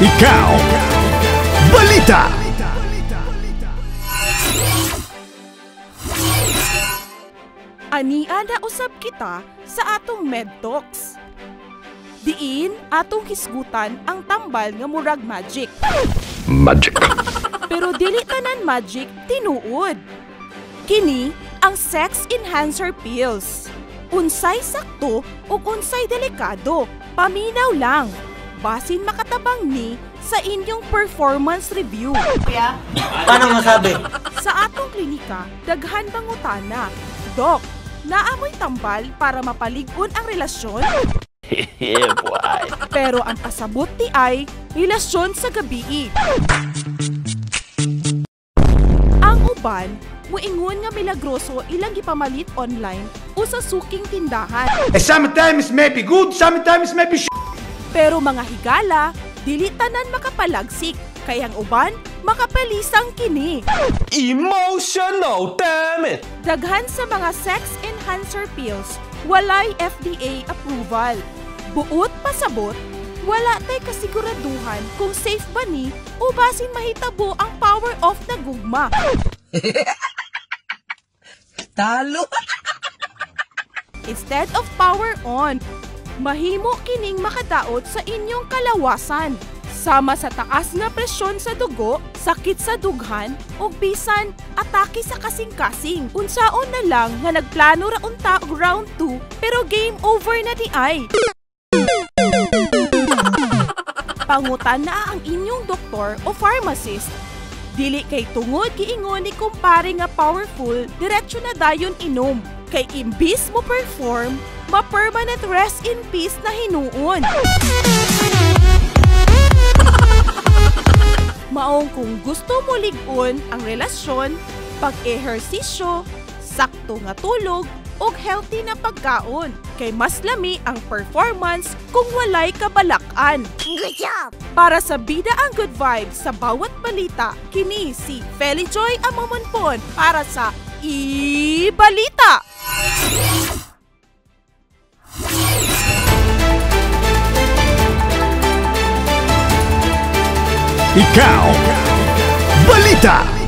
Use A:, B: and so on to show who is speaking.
A: Ikaw, Balita!
B: Ania na usab kita sa atong MedTalks. Diin atong hisgutan ang tambal nga murag magic.
A: Magic.
B: Pero dili tanan magic tinuod. Kini ang sex enhancer pills. Unsay sakto ug unsay delikado, paminaw lang. Basin makatabang ni sa inyong performance review.
C: Kuya, paano masabi?
B: Sa atong klinika, daghan pangutana. Dok, naamoy tambal para mapalig-on ang relasyon?
A: Boy.
B: Pero ang pasabot ti ay relasyon sa gabi. Ang uban, muingon nga milagroso ilang gipamalit online o sa suking tindahan.
D: Sometimes may be good, sometimes may be
B: Pero mga higala, dili tanan makapalagsik, kayang uban makapalisang kini.
A: Emotional, damn it!
B: Daghan sa mga sex enhancer pills, walay FDA approval. Buot pasabot, wala tay kasiguraduhan kung safe ba ni o basin mahitabo ang power off na gugma.
C: Talo!
B: Instead of power on, mahimo kining makadaot sa inyong kalawasan. Sama sa taas nga presyon sa dugo, sakit sa dughan, o bisan atake sa kasing-kasing. Unsaon na lang nga nagplano ra unta og round 2 pero game over na di ay. Pangutan na ang inyong doktor o pharmacist. Dili kay tungod giingon ni kumpare nga powerful, diretso na dayon inom. Kay imbis mo perform, ma-permanent rest in peace na hinuon. Maong kung gusto mo lig-on ang relasyon, pag-ehersisyo, sakto nga tulog, o healthy na pagkaon. Kay mas lami ang performance kung walay kabalakan.
E: Good job!
B: Para sa bida ang good vibes sa bawat balita, kini si Felijoy Amamonpon para sa I-Balita!
A: Ikaw, Balita!